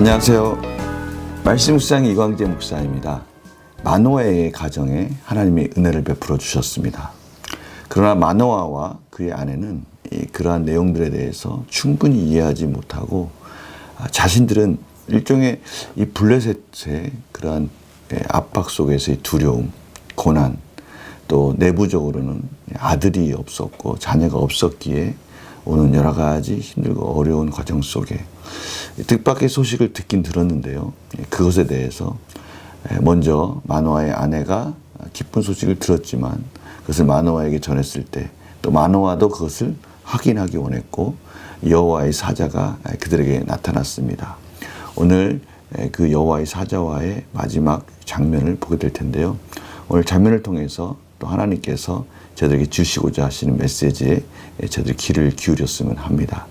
안녕하세요. 말씀 묵상 이광재 목사입니다. 마노아의 가정에 하나님의 은혜를 베풀어 주셨습니다. 그러나 마노아와 그의 아내는 그러한 내용들에 대해서 충분히 이해하지 못하고 자신들은 일종의 이 블레셋의 그러한 압박 속에서의 두려움, 고난, 또 내부적으로는 아들이 없었고 자녀가 없었기에 오는 여러 가지 힘들고 어려운 과정 속에 뜻밖의 소식을 듣긴 들었는데요. 그것에 대해서 먼저 마노아의 아내가 기쁜 소식을 들었지만 그것을 마노아에게 전했을 때 또 마노아도 그것을 확인하기 원했고 여호와의 사자가 그들에게 나타났습니다. 오늘 그 여호와의 사자와의 마지막 장면을 보게 될 텐데요. 오늘 장면을 통해서 또 하나님께서 저들에게 주시고자 하시는 메시지에 저들이 귀를 기울였으면 합니다.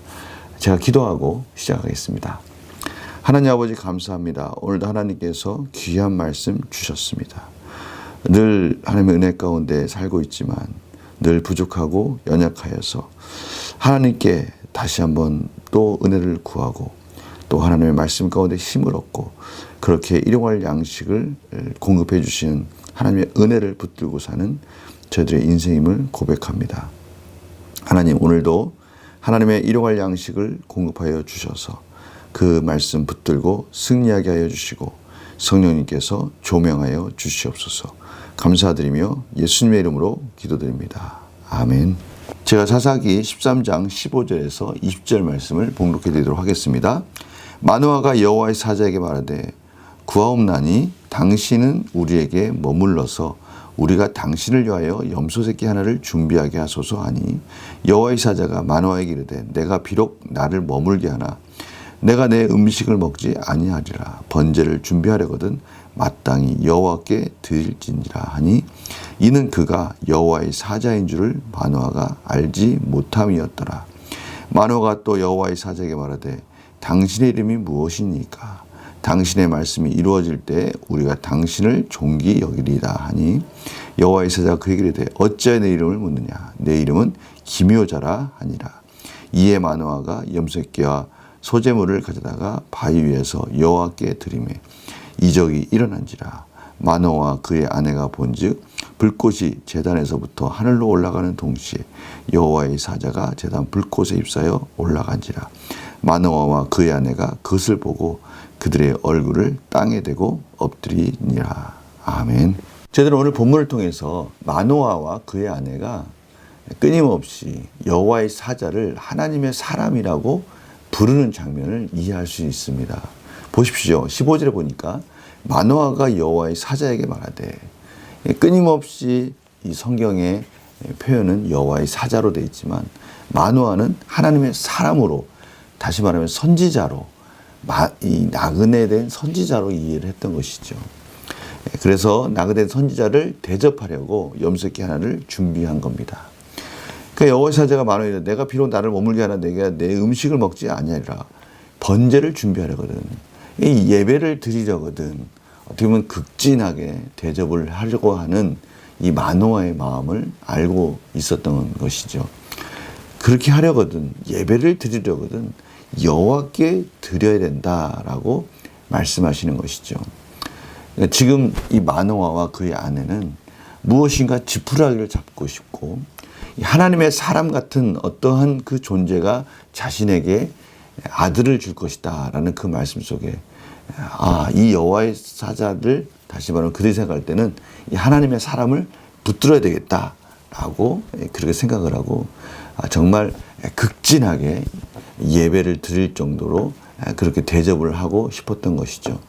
제가 기도하고 시작하겠습니다. 하나님 아버지 감사합니다. 오늘도 하나님께서 귀한 말씀 주셨습니다. 늘 하나님의 은혜 가운데 살고 있지만 늘 부족하고 연약하여서 하나님께 다시 한번 또 은혜를 구하고 또 하나님의 말씀 가운데 힘을 얻고 그렇게 일용할 양식을 공급해 주시는 하나님의 은혜를 붙들고 사는 저희들의 인생임을 고백합니다. 하나님, 오늘도 하나님의 일용할 양식을 공급하여 주셔서 그 말씀 붙들고 승리하게 하여 주시고 성령님께서 조명하여 주시옵소서. 감사드리며 예수님의 이름으로 기도드립니다. 아멘. 제가 사사기 13장 15절에서 20절 말씀을 봉독해 드리도록 하겠습니다. 마노아가 여호와의 사자에게 말하되 구하옵나니 당신은 우리에게 머물러서 우리가 당신을 위하여 염소새끼 하나를 준비하게 하소서 하니 여호와의 사자가 마노아에게 이르되 내가 비록 나를 머물게 하나 내가 내 음식을 먹지 아니하리라. 번제를 준비하려거든 마땅히 여호와께 드릴지니라 하니 이는 그가 여호와의 사자인 줄을 마노아가 알지 못함이었더라. 마노아가 또 여호와의 사자에게 말하되 당신의 이름이 무엇이니까 당신의 말씀이 이루어질 때 우리가 당신을 존귀 여기리라 하니 여호와의 사자가 그에게 이르되 어찌하여 내 이름을 묻느냐 내 이름은 기묘자라 하니라. 이에 마노아가 염소새끼와 소제물을 가져다가 바위 위에서 여호와께 드리매 이적이 일어난지라. 마노아와 그의 아내가 본즉 불꽃이 제단에서부터 하늘로 올라가는 동시에 여호와의 사자가 제단 불꽃에 휩싸여 올라간지라. 마노아와 그의 아내가 그것을 보고 그들의 얼굴을 땅에 대고 엎드리니라. 아멘. 저희들은 오늘 본문을 통해서 마노아와 그의 아내가 끊임없이 여호와의 사자를 하나님의 사람이라고 부르는 장면을 이해할 수 있습니다. 보십시오. 15절에 보니까 마노아가 여호와의 사자에게 말하되 끊임없이 이 성경의 표현은 여호와의 사자로 되어 있지만 마노아는 하나님의 사람으로 다시 말하면 선지자로 이 나그네 된 선지자로 이해를 했던 것이죠. 그래서 나그네 선지자를 대접하려고 염소새끼 하나를 준비한 겁니다. 그 여호와의 사자가 마노아에게 내가 비록 나를 머물게 하나 내가 내 음식을 먹지 아니하리라. 번제를 준비하려거든. 이 예배를 드리려거든. 어떻게 보면 극진하게 대접을 하려고 하는 이 마노아의 마음을 알고 있었던 것이죠. 그렇게 하려거든. 예배를 드리려거든. 여호와께 드려야 된다라고 말씀하시는 것이죠. 지금 이 마노아와 그의 아내는 무엇인가 지푸라기를 잡고 싶고 하나님의 사람 같은 어떠한 그 존재가 자신에게 아들을 줄 것이다 라는 그 말씀 속에 이 여호와의 사자를 다시 말하면 그들이 생각할 때는 이 하나님의 사람을 붙들어야 되겠다 라고 그렇게 생각을 하고 정말 극진하게 예배를 드릴 정도로 그렇게 대접을 하고 싶었던 것이죠.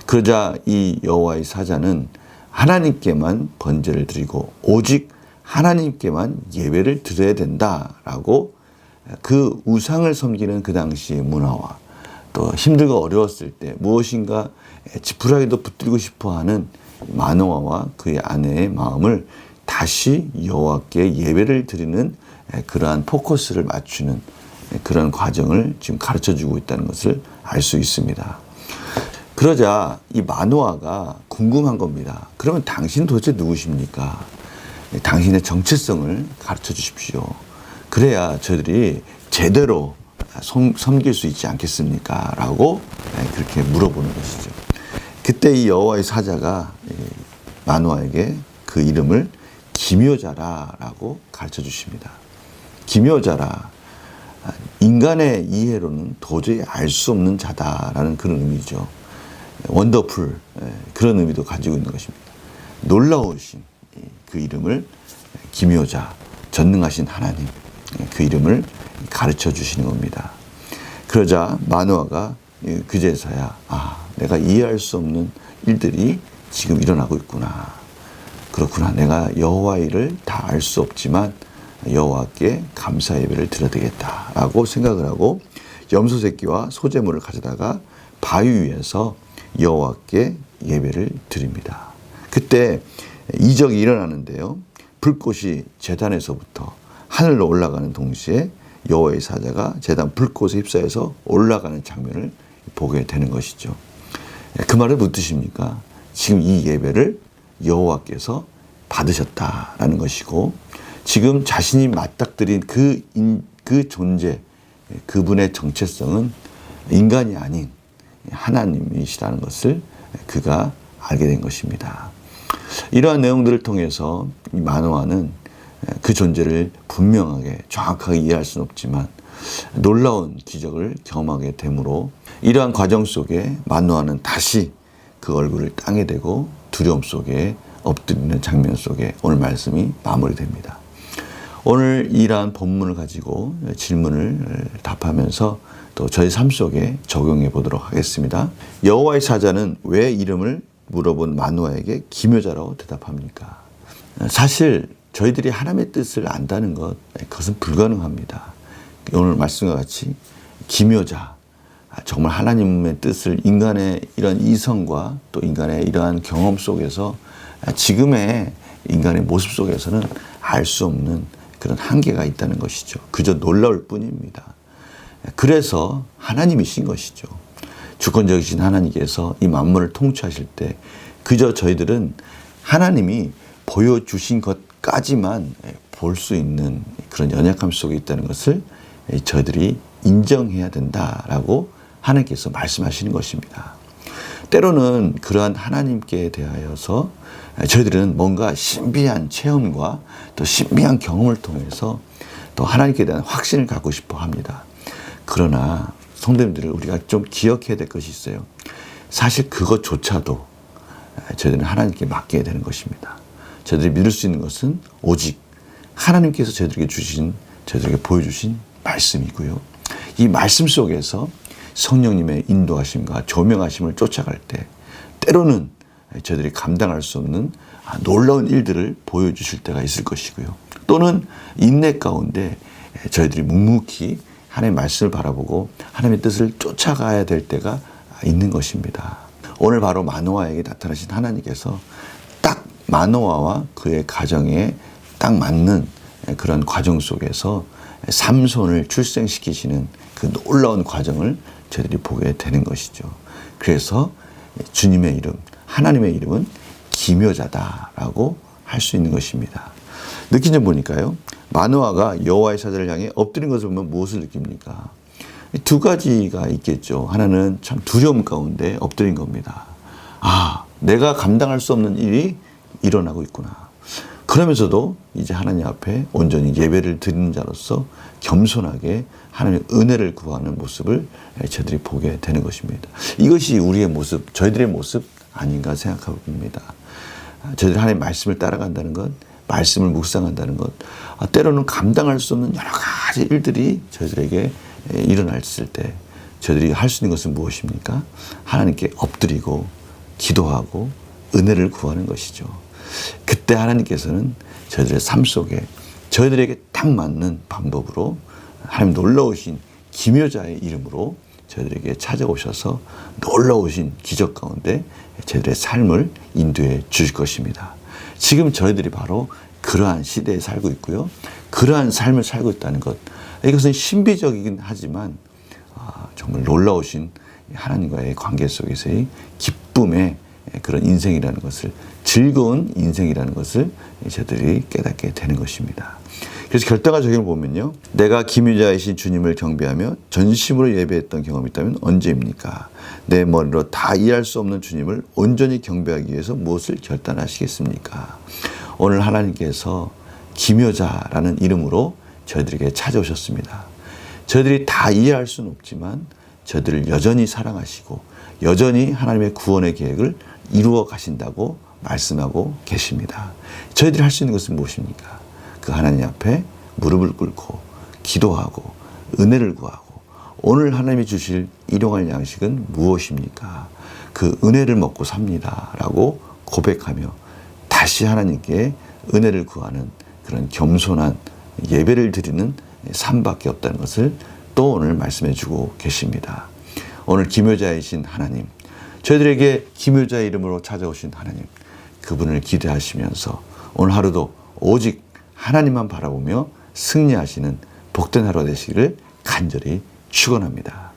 그러자 이 여호와의 사자는 하나님께만 번제를 드리고 오직 하나님께만 예배를 드려야 된다라고 그 우상을 섬기는 그 당시의 문화와 또 힘들고 어려웠을 때 무엇인가 지푸라기도 붙들고 싶어하는 마노아와 그의 아내의 마음을 다시 여호와께 예배를 드리는 그러한 포커스를 맞추는 그런 과정을 지금 가르쳐주고 있다는 것을 알 수 있습니다. 그러자 이 마노아가 궁금한 겁니다. 그러면 당신은 도대체 누구십니까? 당신의 정체성을 가르쳐 주십시오. 그래야 저희들이 제대로 섬길 수 있지 않겠습니까? 라고 그렇게 물어보는 것이죠. 그때 이 여호와의 사자가 마노아에게 그 이름을 기묘자라라고 가르쳐 주십니다. 기묘자라, 인간의 이해로는 도저히 알 수 없는 자다라는 그런 의미죠. 원더풀, 그런 의미도 가지고 있는 것입니다. 놀라우신 그 이름을 기묘자, 전능하신 하나님, 그 이름을 가르쳐 주시는 겁니다. 그러자 마노아가 그제서야 내가 이해할 수 없는 일들이 지금 일어나고 있구나. 그렇구나. 내가 여호와 일을 다 알 수 없지만 여호와께 감사 예배를 드려야 되겠다라고 생각을 하고 염소 새끼와 소제물을 가져다가 바위 위에서 여호와께 예배를 드립니다. 그때 이적이 일어나는데요. 불꽃이 제단에서부터 하늘로 올라가는 동시에 여호와의 사자가 제단 불꽃에 휩싸여서 올라가는 장면을 보게 되는 것이죠. 그 말을 못 드십니까? 지금 이 예배를 여호와께서 받으셨다라는 것이고, 지금 자신이 맞닥뜨린 그 존재, 그분의 정체성은 인간이 아닌 하나님이시라는 것을 그가 알게 된 것입니다. 이러한 내용들을 통해서 이 마노아는 그 존재를 분명하게 정확하게 이해할 수는 없지만 놀라운 기적을 경험하게 되므로 이러한 과정 속에 마노아는 다시 그 얼굴을 땅에 대고 두려움 속에 엎드리는 장면 속에 오늘 말씀이 마무리됩니다. 오늘 이러한 본문을 가지고 질문을 답하면서 또 저희 삶 속에 적용해 보도록 하겠습니다. 여호와의 사자는 왜 이름을 물어본 마노아에게 기묘자라고 대답합니까? 사실 저희들이 하나님의 뜻을 안다는 것, 그것은 불가능합니다. 오늘 말씀과 같이 기묘자, 정말 하나님의 뜻을 인간의 이런 이성과 또 인간의 이러한 경험 속에서 지금의 인간의 모습 속에서는 알 수 없는 그런 한계가 있다는 것이죠. 그저 놀라울 뿐입니다. 그래서 하나님이신 것이죠. 주권적이신 하나님께서 이 만물을 통치하실 때 그저 저희들은 하나님이 보여주신 것까지만 볼 수 있는 그런 연약함 속에 있다는 것을 저희들이 인정해야 된다라고 하나님께서 말씀하시는 것입니다. 때로는 그러한 하나님께 대하여서 저희들은 뭔가 신비한 체험과 또 신비한 경험을 통해서 또 하나님께 대한 확신을 갖고 싶어 합니다. 그러나 성도님들을 우리가 좀 기억해야 될 것이 있어요. 사실 그것조차도 저희들은 하나님께 맡겨야 되는 것입니다. 저희들이 믿을 수 있는 것은 오직 하나님께서 저희들에게 보여주신 말씀이고요. 이 말씀 속에서 성령님의 인도하심과 조명하심을 쫓아갈 때 때로는 저희들이 감당할 수 없는 놀라운 일들을 보여주실 때가 있을 것이고요. 또는 인내 가운데 저희들이 묵묵히 하나님의 말씀을 바라보고 하나님의 뜻을 쫓아가야 될 때가 있는 것입니다. 오늘 바로 마노아에게 나타나신 하나님께서 딱 마노아와 그의 가정에 딱 맞는 그런 과정 속에서 삼손을 출생시키시는 그 놀라운 과정을 저희들이 보게 되는 것이죠. 그래서 주님의 이름, 하나님의 이름은 기묘자다라고 할 수 있는 것입니다. 느낀 점 보니까요. 마노아가 여호와의 사자를 향해 엎드린 것을 보면 무엇을 느낍니까? 두 가지가 있겠죠. 하나는 참 두려움 가운데 엎드린 겁니다. 내가 감당할 수 없는 일이 일어나고 있구나. 그러면서도 이제 하나님 앞에 온전히 예배를 드리는 자로서 겸손하게 하나님의 은혜를 구하는 모습을 저희들이 보게 되는 것입니다. 이것이 우리의 모습, 저희들의 모습 아닌가 생각하고 봅니다. 저희들이 하나님의 말씀을 따라간다는 것, 말씀을 묵상한다는 것, 때로는 감당할 수 없는 여러 가지 일들이 저희들에게 일어났을 때 저희들이 할 수 있는 것은 무엇입니까? 하나님께 엎드리고 기도하고 은혜를 구하는 것이죠. 그때 하나님께서는 저희들의 삶 속에 저희들에게 딱 맞는 방법으로 하나님 놀라우신 기묘자의 이름으로 저희들에게 찾아오셔서 놀라우신 기적 가운데 저희들의 삶을 인도해 주실 것입니다. 지금 저희들이 바로 그러한 시대에 살고 있고요. 그러한 삶을 살고 있다는 것. 이것은 신비적이긴 하지만 정말 놀라우신 하나님과의 관계 속에서의 기쁨의 그런 인생이라는 것을, 즐거운 인생이라는 것을 저희들이 깨닫게 되는 것입니다. 그래서 결단과 적용을 보면요. 내가 기묘자이신 주님을 경배하며 전심으로 예배했던 경험이 있다면 언제입니까? 내 머리로 다 이해할 수 없는 주님을 온전히 경배하기 위해서 무엇을 결단하시겠습니까? 오늘 하나님께서 기묘자라는 이름으로 저희들에게 찾아오셨습니다. 저희들이 다 이해할 수는 없지만 저희들을 여전히 사랑하시고 여전히 하나님의 구원의 계획을 이루어 가신다고 말씀하고 계십니다. 저희들이 할 수 있는 것은 무엇입니까? 그 하나님 앞에 무릎을 꿇고 기도하고 은혜를 구하고 오늘 하나님이 주실 일용할 양식은 무엇입니까? 그 은혜를 먹고 삽니다 라고 고백하며 다시 하나님께 은혜를 구하는 그런 겸손한 예배를 드리는 삶밖에 없다는 것을 또 오늘 말씀해 주고 계십니다. 오늘 기묘자이신 하나님, 저희들에게 기묘자의 이름으로 찾아오신 하나님, 그분을 기대하시면서 오늘 하루도 오직 하나님만 바라보며 승리하시는 복된 하루 되시기를 간절히 축원합니다.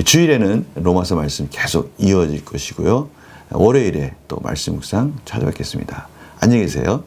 주일에는 로마서 말씀 계속 이어질 것이고요. 월요일에 또 말씀 묵상 찾아뵙겠습니다. 안녕히 계세요.